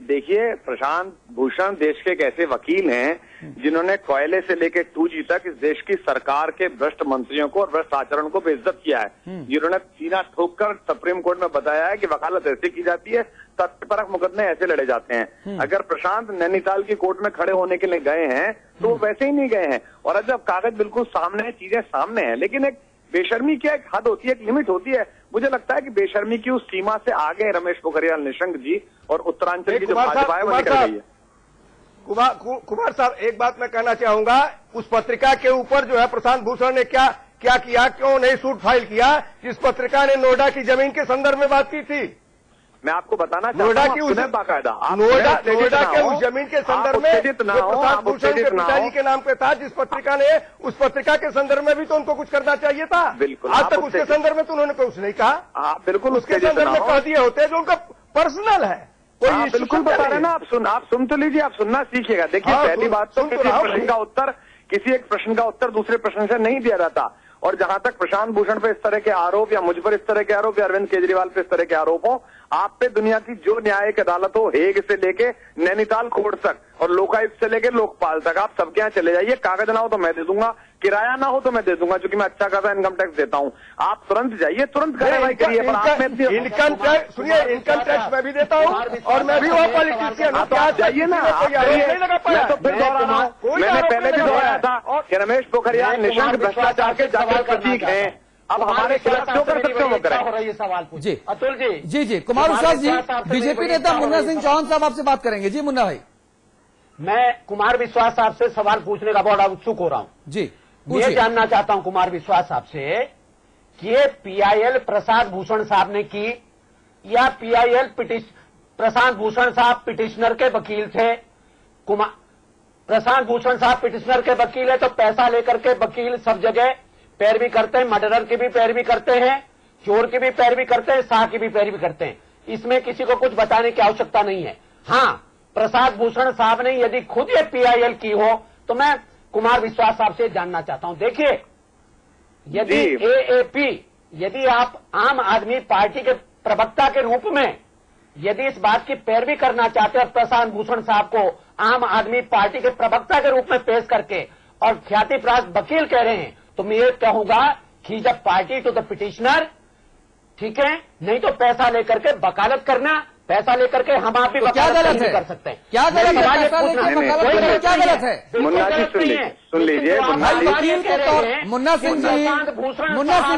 देखिए, प्रशांत भूषण देश के एक ऐसे वकील हैं जिन्होंने कोयले से लेकर 2G तक इस देश की सरकार के भ्रष्ट मंत्रियों को और भ्रष्ट आचरण को बेइज्जत किया है। जिन्होंने सीना ठोककर सुप्रीम कोर्ट में बताया है कि वकालत ऐसे की जाती है, तथ्यपरक मुकदमे ऐसे लड़े जाते हैं। अगर प्रशांत नैनीताल की कोर्ट में खड़े होने के लिए गए हैं तो वो वैसे ही नहीं गए हैं। और अब जब कागज बिल्कुल सामने है, चीजें सामने है, लेकिन एक बेशर्मी की एक हद होती है, एक लिमिट होती है। मुझे लगता है कि बेशर्मी की उस सीमा से आगे रमेश पोखरियाल निशंक जी और उत्तरांचल की जो भाजपा है वो निकल गई है। कुमार साहब, एक बात मैं कहना चाहूंगा, उस पत्रिका के ऊपर जो है प्रशांत भूषण ने क्या किया, क्यों नहीं सूट फाइल किया, जिस पत्रिका ने नोएडा की जमीन के संदर्भ में बात की थी। मैं आपको बताना चाहता हूं, सुने बाकायदा, नोएडा के उस जमीन के संदर्भ में प्रशांत भूषण के पिताजी के नाम पे था, जिस पत्रिका ने, उस पत्रिका के संदर्भ में भी तो उनको कुछ करना चाहिए था। बिल्कुल, आज तक उसके संदर्भ में तो उन्होंने कुछ नहीं कहा। बिल्कुल, उसके संदर्भ में कह दिए होते जो उनका पर्सनल है। कोई बिल्कुल बता रहे ना, आप सुन तो लीजिए, आप सुनना सीखिएगा। देखिए, पहली बात तो किसी एक प्रश्न का उत्तर दूसरे प्रश्न से नहीं दिया जाता। और जहां तक प्रशांत भूषण पे इस तरह के आरोप या मुझ पर इस तरह के आरोप या अरविंद केजरीवाल पे इस तरह के आरोप हो, आप पे दुनिया की जो न्यायिक अदालत हो, हेग से लेके नैनीताल कोर्ट तक और लोकायुक्त से लेके लोकपाल तक, आप सबके यहाँ चले जाइए। कागज ना हो तो मैं दे दूंगा, किराया ना हो तो मैं दे दूंगा, क्योंकि मैं अच्छा खासा इनकम टैक्स देता हूँ। आप तुरंत जाइए, तुरंत कार्रवाई करिए। पर आप इनकम टैक्स, सुनिए, इनकम टैक्स मैं भी देता हूँ और मैं भी वो पॉलिटिशियन हूँ। आप जाइए ना, मैं तो फिर दोहरा रहा हूँ, मैंने पहले भी दोहराया था कि रमेश पोखरियाल निशंक भ्रष्टाचार के जागृत प्रतीक हैं। अब हमारे खिलाफ क्यों कर सकते हो करें? ये सवाल जी अतुल जी, जी कुमार विश्वास जी, बीजेपी नेता मुन्ना सिंह चौहान साहब आपसे बात करेंगे। जी मुन्ना भाई, मैं कुमार विश्वास साहब से सवाल पूछने का बड़ा उत्सुक हो रहा हूँ। जी ये जानना चाहता हूँ कुमार विश्वास साहब से कि ये PIL प्रशांत भूषण साहब ने की या PIL प्रशांत भूषण साहब पिटिशनर के वकील थे। प्रशांत भूषण साहब पिटिशनर के वकील है तो पैसा लेकर के वकील सब जगह पैरवी करते हैं, मर्डरर की भी पैरवी करते हैं, चोर की भी पैरवी करते हैं, शाह की भी पैरवी करते हैं। इसमें किसी को कुछ बताने की आवश्यकता नहीं है। हाँ, प्रशांत भूषण साहब ने यदि खुद ये PIL की हो तो मैं कुमार विश्वास साहब से जानना चाहता हूं। देखिए, यदि AAP, यदि आप आम आदमी पार्टी के प्रवक्ता के रूप में यदि इस बात की पैरवी करना चाहते हैं, प्रशांत भूषण साहब को आम आदमी पार्टी के प्रवक्ता के रूप में पेश करके और ख्याति प्राप्त वकील कह रहे हैं, तो मैं ये कहूंगा कि जब पार्टी टू द पिटिशनर, ठीक है, नहीं तो पैसा लेकर के वकालत करना, पैसा लेकर के हम आप भी क्या गलत है कर सकते हैं। क्या गलत है? क्या गलत है? मुन्ना जी सुन लीजिए, मुन्ना सिंह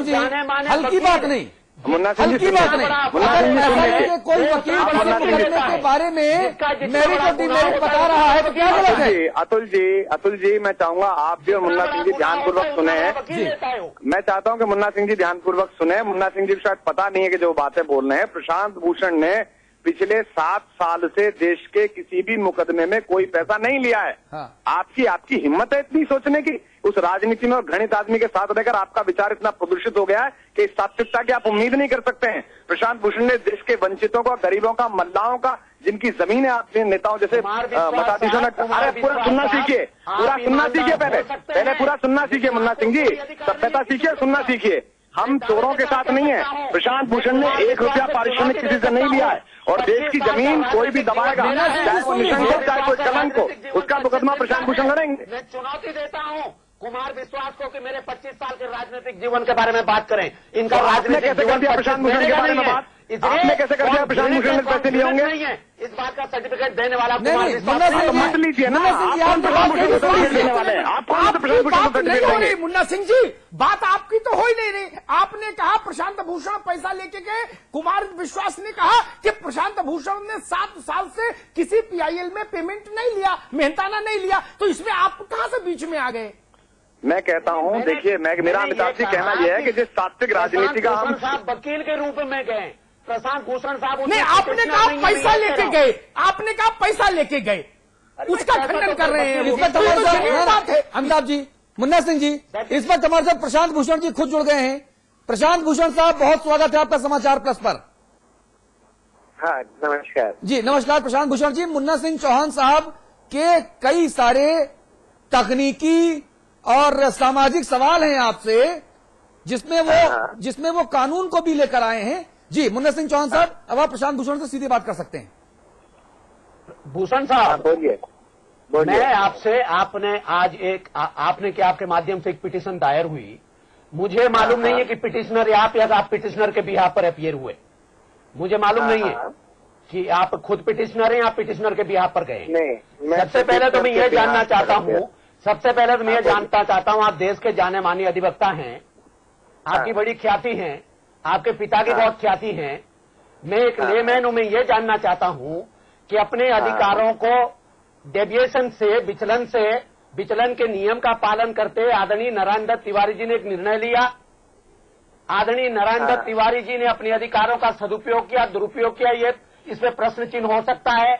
जी हल्की बात नहीं, मुन्ना सिंह जी हल्की बात नहीं। अगर कोई वकील मुकदमे के बारे में मेरिट बता रहा है तो क्या गलत है? अतुल जी, मैं चाहूंगा आप भी और मुन्ना सिंह जी ध्यानपूर्वक सुने। मैं चाहता हूं कि मुन्ना सिंह जी ध्यानपूर्वक सुने। मुन्ना सिंह जी को शायद पता नहीं है कि जो बातें बोल रहे हैं, प्रशांत भूषण ने पिछले 7 साल से देश के किसी भी मुकदमे में कोई पैसा नहीं लिया है। हाँ। आपकी हिम्मत है इतनी सोचने की? उस राजनीति में और घृणित आदमी के साथ रहकर आपका विचार इतना प्रदूषित हो गया है कि इस सात्विकता की आप उम्मीद नहीं कर सकते हैं। प्रशांत भूषण ने देश के वंचितों का, गरीबों का, मल्लाहों का, जिनकी जमीन है आपके नेताओं जैसे मताधीशों ने, अरे पूरा सुनना सीखिए, पहले पूरा सुनना सीखिए। मुन्ना सिंह जी, सभ्यता सीखिए, सुनना सीखिए। हम चोरों के साथ नहीं है। प्रशांत भूषण ने 1 रुपया पारिश्रमिक किसी से नहीं लिया है और देश की जमीन कोई भी दबाएगा, चाहे वो निशंक हो, चाहे कोई कलंक हो, उसका मुकदमा प्रशांत भूषण लड़ेंगे। मैं चुनौती देता हूँ कुमार विश्वास को कि मेरे 25 साल के राजनीतिक जीवन के बारे में बात करें। इनका राजनीतिक कैसे कर दिया प्रशांत भूषण के बारे में बात? आपने कैसे कर दिया प्रशांत भूषण ने पैसे लिए होंगे? नहीं है इस बात का सर्टिफिकेट देने वाला नहीं, कुमार विश्वास मत लीजिए ना, आप प्रशांत भूषण को देने वाले हैं। मुन्ना सिंह जी, बात आपकी तो हो ही नहीं रही। आपने कहा प्रशांत भूषण पैसा लेके गए, कुमार विश्वास ने कहा कि प्रशांत भूषण ने 7 साल से किसी PIL में पेमेंट नहीं लिया, मेहनताना नहीं लिया, तो इसमें आप कहां से बीच में आ गए? मैं कहता हूं, देखिए, मेरा अमिताभ जी कहना यह है कि जिस सात्विक राजनीति का हम वकील के रूप में गए, प्रशांत भूषण साहब नहीं, आपने कहा पैसा लेके गए, आपने कहा पैसा लेके गए, उसका खंडन कर रहे हैं। अमिताभ जी, मुन्ना सिंह जी, इस वक्त हमारे साथ प्रशांत भूषण जी खुद जुड़ गए हैं। प्रशांत भूषण साहब, बहुत स्वागत है आपका समाचार प्लस पर। हाँ, नमस्कार जी। नमस्कार प्रशांत भूषण जी, मुन्ना सिंह चौहान साहब के कई सारे तकनीकी और सामाजिक सवाल हैं आपसे, जिसमें वो कानून को भी लेकर आए हैं। जी मुन्ना सिंह चौहान साहब, अब आप प्रशांत भूषण से सीधे बात कर सकते हैं। भूषण हाँ, साहब, बोलिए बोलिए। मैं आपसे, आपने आज आपने क्या, आपके माध्यम से एक पिटीशन दायर हुई, मुझे मालूम नहीं है कि पिटिशनर आप या आप पिटिशनर के बिहाफ पर अपीयर हुए, मुझे मालूम नहीं है कि आप खुद पिटिशनर हैं या आप पिटिशनर के बिहाफ पर गए। नहीं, सबसे पहले तो मैं ये जानना चाहता हूँ, सबसे पहले तो मैं ये जानना चाहता हूँ, आप देश के जाने माने अधिवक्ता हैं, आपकी बड़ी ख्याति है, आपके पिता की बहुत ख्याति है। मैं एक लेमैन हूं, मैं ये जानना चाहता हूं कि अपने अधिकारों को डेविएशन से, विचलन के नियम का पालन करते आदरणीय नारायण दत्त तिवारी जी ने एक निर्णय लिया। आदरणीय नारायण दत्त तिवारी जी ने अपने अधिकारों का सदुपयोग किया, दुरुपयोग किया, ये इसमें प्रश्न चिन्ह हो सकता है।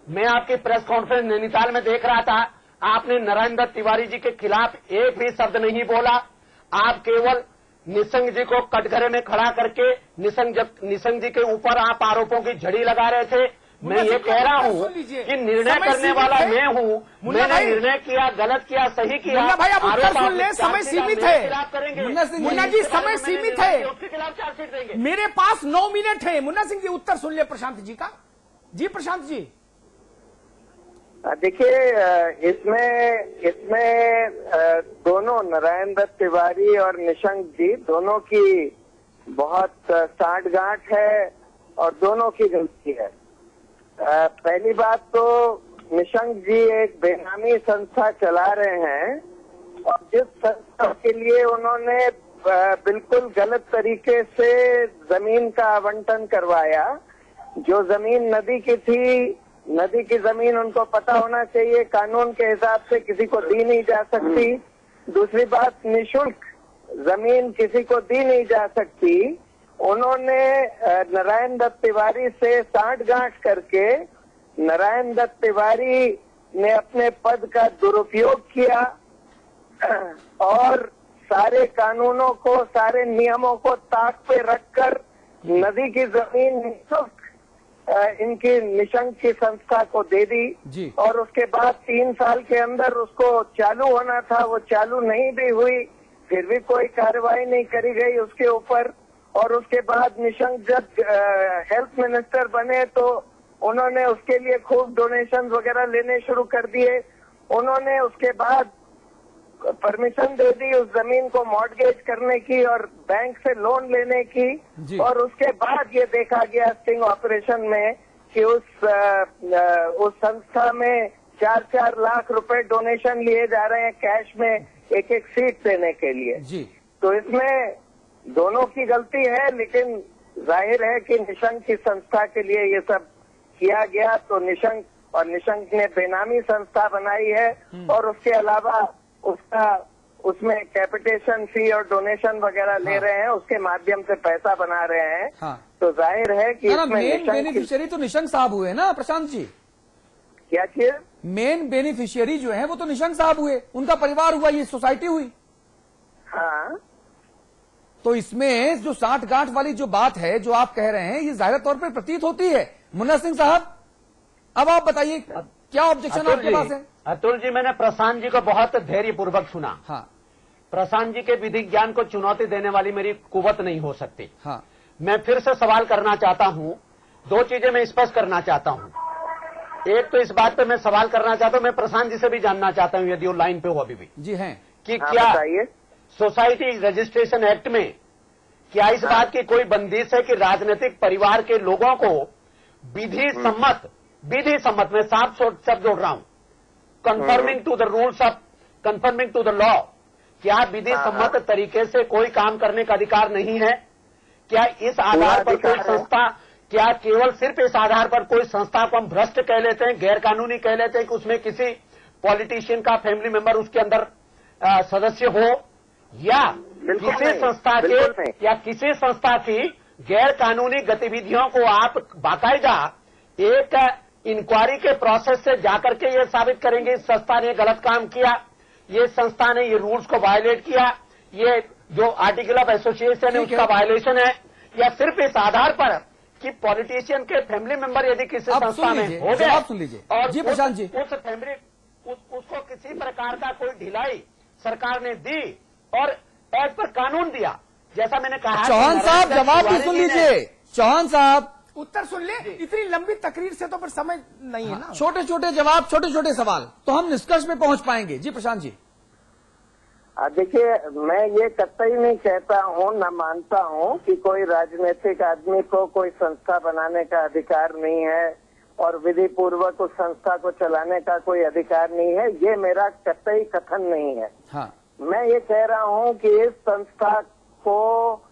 मैं आपकी प्रेस कॉन्फ्रेंस नैनीताल में देख रहा था, आपने नारायण दत्त तिवारी जी के खिलाफ एक भी शब्द नहीं बोला। आप केवल निशंक जी को कटघरे में खड़ा करके निशंक जी के ऊपर आप आरोपों की झड़ी लगा रहे थे। मैं ये कह रहा हूँ कि निर्णय करने वाला मैं हूँ, मैंने निर्णय किया, गलत किया, सही किया। मुन्ना भाई, आप उत्तर सुन ले, समय सीमित है। मुन्ना जी, समय सीमित है, उसके खिलाफ चार्जशीट देंगे। मेरे पास 9 मिनट है। मुन्ना सिंह जी, उत्तर सुन ले प्रशांत जी का। जी प्रशांत जी। देखिए, इसमें दोनों नारायण दत्त तिवारी और निशंक जी दोनों की बहुत साठगांठ है और दोनों की गलती है। पहली बात तो निशंक जी एक बेनामी संस्था चला रहे हैं और जिस संस्था के लिए उन्होंने बिल्कुल गलत तरीके से जमीन का आवंटन करवाया, जो जमीन नदी की थी, नदी की जमीन उनको पता होना चाहिए, कानून के हिसाब से किसी को दी नहीं जा सकती। दूसरी बात, निशुल्क जमीन किसी को दी नहीं जा सकती। उन्होंने नारायण दत्त तिवारी से साठगांठ करके नारायण दत्त तिवारी ने अपने पद का दुरुपयोग किया और सारे कानूनों को, सारे नियमों को ताक पे रखकर नदी की जमीन निशुल्क इनकी निशंक की संस्था को दे दी और उसके बाद 3 साल के अंदर उसको चालू होना था, वो चालू नहीं भी हुई, फिर भी कोई कार्रवाई नहीं करी गई उसके ऊपर। और उसके बाद निशंक जब हेल्थ मिनिस्टर बने तो उन्होंने उसके लिए खूब डोनेशन वगैरह लेने शुरू कर दिए। उन्होंने उसके बाद परमिशन दे दी उस जमीन को मॉर्टगेज करने की और बैंक से लोन लेने की। और उसके बाद ये देखा गया स्टिंग ऑपरेशन में कि उस संस्था में 4-4 लाख रुपए डोनेशन लिए जा रहे हैं कैश में, एक सीट देने के लिए। तो इसमें दोनों की गलती है, लेकिन जाहिर है कि निशंक की संस्था के लिए ये सब किया गया। तो निशंक ने बेनामी संस्था बनाई है और उसके अलावा उसमें कैपिटेशन फी और डोनेशन वगैरह ले रहे हैं, उसके माध्यम से पैसा बना रहे हैं। तो जाहिर है कि मेन बेनिफिशियरी तो निशंक साहब हुए ना प्रशांत जी। क्या चीज? मेन बेनिफिशियरी जो है वो तो निशंक साहब हुए, उनका परिवार हुआ, ये सोसाइटी हुई। हाँ, तो इसमें जो साठगांठ वाली जो बात है जो आप कह रहे हैं, ये जाहिर तौर पर प्रतीत होती है। मुन्ना सिंह साहब, अब आप बताइए क्या ऑब्जेक्शन आपके पास है? अतुल जी, मैंने प्रशांत जी को बहुत धैर्यपूर्वक सुना। हाँ, प्रशांत जी के विधिक ज्ञान को चुनौती देने वाली मेरी कुवत नहीं हो सकती। हाँ, मैं फिर से सवाल करना चाहता हूं, 2 चीजें मैं स्पष्ट करना चाहता हूं। एक तो इस बात पे मैं सवाल करना चाहता हूं, मैं प्रशांत जी से भी जानना चाहता हूं, यदि वो लाइन पे हो अभी भी। जी हैं कि क्या बताइए। सोसाइटी रजिस्ट्रेशन एक्ट में क्या इस बात की कोई बंदिश है कि राजनीतिक परिवार के लोगों को विधि सम्मत में साफ शब्द जोड़ रहा हूं, conforming to the rules of, conforming to the law, क्या विधि सम्मत तरीके से कोई काम करने का अधिकार नहीं है? क्या इस आधार पर कोई संस्था, क्या केवल सिर्फ इस आधार पर कोई संस्था को हम भ्रष्ट कह लेते हैं, गैर कानूनी कह लेते हैं कि उसमें किसी पॉलिटिशियन का फैमिली मेंबर उसके अंदर सदस्य हो, या किसी संस्था के या किसी संस्था की गैर कानूनी गतिविधियों को आप बाकायदा एक इंक्वायरी के प्रोसेस से जाकर के ये साबित करेंगे इस संस्था ने गलत काम किया, ये संस्था ने ये रूल्स को वायलेट किया, ये जो आर्टिकल ऑफ एसोसिएशन है उसका वायलेशन है, या सिर्फ इस आधार पर कि पॉलिटिशियन के फैमिली मेंबर यदि किसी संस्था में हो गए, सुन लीजिए और जी प्रशांत जी, उस फैमिली उसको किसी प्रकार का कोई ढिलाई सरकार ने दी और एज पर कानून दिया, जैसा मैंने कहा। चौहान साहब जवाब भी सुन लीजिए। चौहान साहब, उत्तर सुन ले। इतनी लंबी तकरीर से तो फिर समय नहीं है ना। छोटे छोटे जवाब, छोटे छोटे सवाल, तो हम निष्कर्ष पे पहुंच पाएंगे। जी प्रशांत जी। देखिए, मैं ये कतई नहीं कहता हूँ, न मानता हूँ कि कोई राजनीतिक आदमी को कोई संस्था बनाने का अधिकार नहीं है और विधि पूर्वक उस संस्था को चलाने का कोई अधिकार नहीं है। ये मेरा कतई कथन नहीं है। हाँ। मैं ये कह रहा हूँ कि इस संस्था को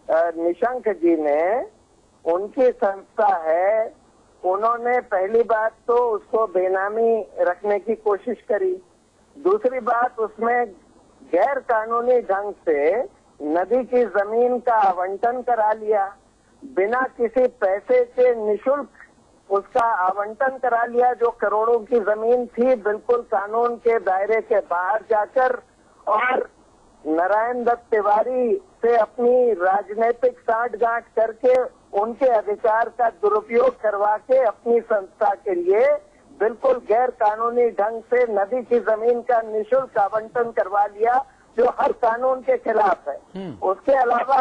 निशंक जी ने, उनकी संस्था है, उन्होंने पहली बात तो उसको बेनामी रखने की कोशिश करी। दूसरी बात, उसमें गैर कानूनी ढंग से नदी की जमीन का आवंटन करा लिया, बिना किसी पैसे के निशुल्क उसका आवंटन करा लिया। जो करोड़ों की जमीन थी बिल्कुल कानून के दायरे के बाहर जाकर, और नारायण दत्त तिवारी से अपनी राजनीतिक साठगांठ करके उनके अधिकार का दुरुपयोग करवा के अपनी संस्था के लिए बिल्कुल गैर कानूनी ढंग से नदी की जमीन का निशुल्क आवंटन करवा लिया, जो हर कानून के खिलाफ है। उसके अलावा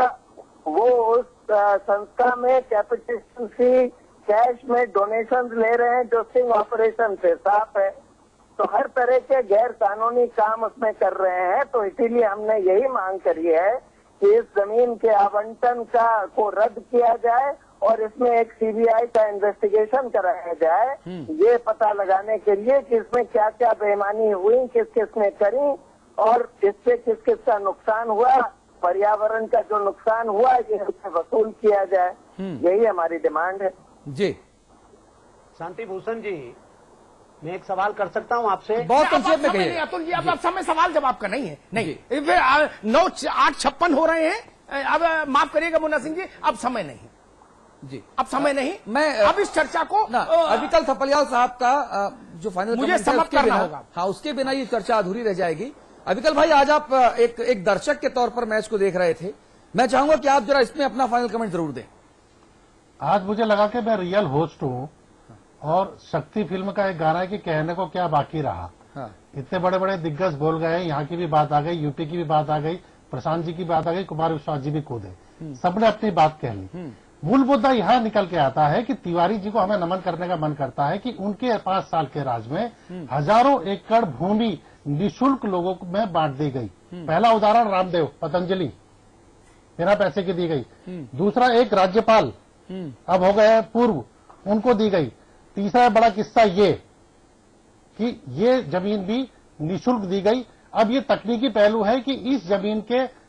वो उस संस्था में कैपिटेशन फी, कैश में डोनेशन ले रहे हैं जो स्टिंग ऑपरेशन से साफ है। तो हर तरह के गैर कानूनी काम उसमें कर रहे हैं। तो इसीलिए हमने यही मांग करी है कि इस जमीन के आवंटन को रद्द किया जाए और इसमें एक सीबीआई का इन्वेस्टिगेशन कराया जाए, ये पता लगाने के लिए कि इसमें क्या क्या बेईमानी हुई, किस किस ने करी और इससे किस किस का नुकसान हुआ, पर्यावरण का जो नुकसान हुआ ये उससे वसूल किया जाए। यही हमारी डिमांड है। जी शांति भूषण जी, मैं एक सवाल कर सकता हूं आपसे? बहुत संक्षेप में कहिए। अतुल जी, अब समय सवाल जवाब का नहीं है। नहीं, फिर 9:56 हो रहे हैं। अब माफ करिएगा मुन्ना सिंह जी, अब समय नहीं जी, अब समय नहीं। मैं अब इस चर्चा को अविकल थपलियाल साहब का जो फाइनल मुझे समाप्त करना होगा। हाँ, उसके बिना ये चर्चा अधूरी रह जाएगी। अविकल भाई, आज आप एक दर्शक के तौर पर मैच को देख रहे थे, मैं चाहूंगा कि आप जरा इसमें अपना फाइनल कमेंट जरूर दें। आज मुझे लगा कि मैं रियल होस्ट हूँ और शक्ति फिल्म का एक गाना है कि कहने को क्या बाकी रहा। हाँ। इतने बड़े बड़े दिग्गज बोल गए, यहाँ की भी बात आ गई, यूपी की भी बात आ गई, प्रशांत जी की बात आ गई, कुमार विश्वास जी भी कूदे, सबने अपनी बात कह ली। मूल मुद्दा यहाँ निकल के आता है कि तिवारी जी को हमें नमन करने का मन करता है कि उनके 5 साल के राज में हजारों एकड़ भूमि निःशुल्क लोगों में बांट दी गई। पहला उदाहरण रामदेव, पतंजलि बिना पैसे की दी गई। दूसरा, एक राज्यपाल अब हो गए पूर्व, उनको दी गई। तीसरा बड़ा किस्सा ये कि ये जमीन भी निःशुल्क दी गई। अब ये तकनीकी पहलू है कि इस जमीन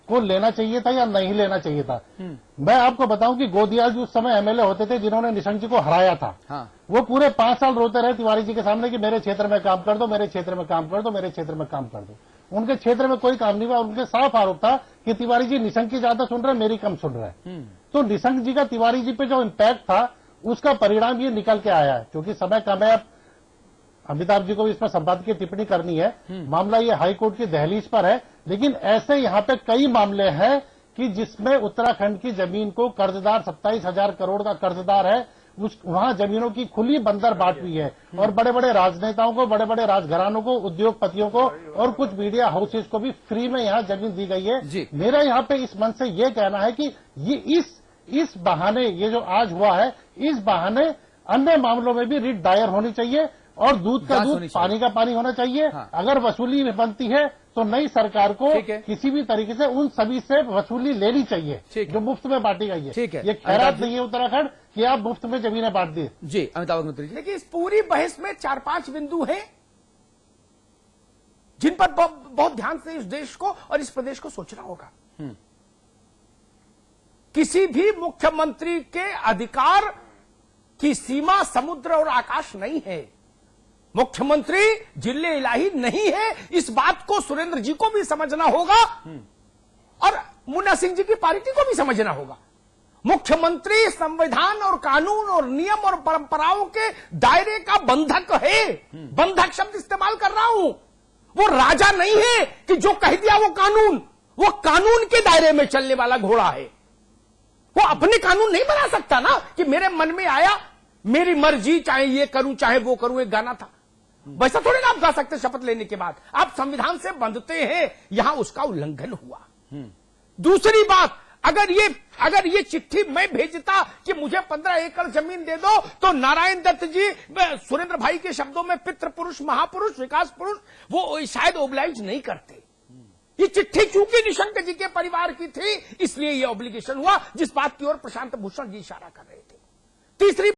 को लेना चाहिए था या नहीं लेना चाहिए था। मैं आपको बताऊं कि गोदियाल जी उस समय एमएलए होते थे जिन्होंने निशंक जी को हराया था। हाँ। वो पूरे 5 साल रोते रहे तिवारी जी के सामने कि मेरे क्षेत्र में काम कर दो, मेरे क्षेत्र में काम कर दो, मेरे क्षेत्र में काम कर दो। उनके क्षेत्र में कोई काम नहीं हुआ। उनके साफ आरोप था कि तिवारी जी निशंक की ज्यादा सुन रहे, मेरी कम सुन रहे। तो निशंक जी का तिवारी जी पे जो इम्पैक्ट था उसका परिणाम ये निकल के आया है। क्योंकि समय कम है, अमिताभ जी को भी इस पर संपादकीय टिप्पणी करनी है। मामला ये हाईकोर्ट की दहलीज पर है, लेकिन ऐसे यहाँ पे कई मामले हैं कि जिसमें उत्तराखंड की जमीन को कर्जदार 27,000 करोड़ का कर्जदार है, वहां जमीनों की खुली बंदर बांट हुई है और बड़े बड़े राजनेताओं को, बड़े बड़े राजघरानों को, उद्योगपतियों को और कुछ मीडिया हाउसेज को भी फ्री में यहाँ जमीन दी गई है। मेरा यहाँ पे इस मन से ये कहना है कि ये इस बहाने, ये जो आज हुआ है, इस बहाने अन्य मामलों में भी रिट दायर होनी चाहिए और दूध का दूध, पानी का पानी होना चाहिए। हाँ। अगर वसूली बनती है तो नई सरकार को किसी भी तरीके से उन सभी से वसूली लेनी चाहिए जो मुफ्त में बांटी गई है। ठीक है, ये खैरात नहीं है उत्तराखंड कि आप मुफ्त में जमीनें बांट दी। जी अमिताभ अग्निहोत्री जी, देखिए इस पूरी बहस में 4-5 बिंदु हैं जिन पर बहुत ध्यान से इस देश को और इस प्रदेश को सोचना होगा। किसी भी मुख्यमंत्री के अधिकार की सीमा समुद्र और आकाश नहीं है। मुख्यमंत्री जिले इलाही नहीं है, इस बात को सुरेंद्र जी को भी समझना होगा और मुन्ना सिंह जी की पार्टी को भी समझना होगा। मुख्यमंत्री संविधान और कानून और नियम और परंपराओं के दायरे का बंधक है। बंधक शब्द इस्तेमाल कर रहा हूं। वो राजा नहीं है कि जो कह दिया वो कानून के दायरे में चलने वाला घोड़ा है। वो अपने कानून नहीं बना सकता ना कि मेरे मन में आया, मेरी मर्जी, चाहे ये करूं चाहे वो करूं। एक गाना था, वैसा थोड़ी ना आप गा सकते। शपथ लेने के बाद आप संविधान से बंधते हैं, यहां उसका उल्लंघन हुआ। दूसरी बात, अगर ये चिट्ठी मैं भेजता कि मुझे 15 एकड़ जमीन दे दो, तो नारायण दत्त जी, सुरेंद्र भाई के शब्दों में पितृ पुरुष, महापुरुष, विकास पुरुष, वो शायद ओब्लाइज नहीं करते। ये चिट्ठी चूंकि निशंक जी के परिवार की थी, इसलिए ये ऑब्लिगेशन हुआ, जिस बात की ओर प्रशांत भूषण जी इशारा कर रहे थे। तीसरी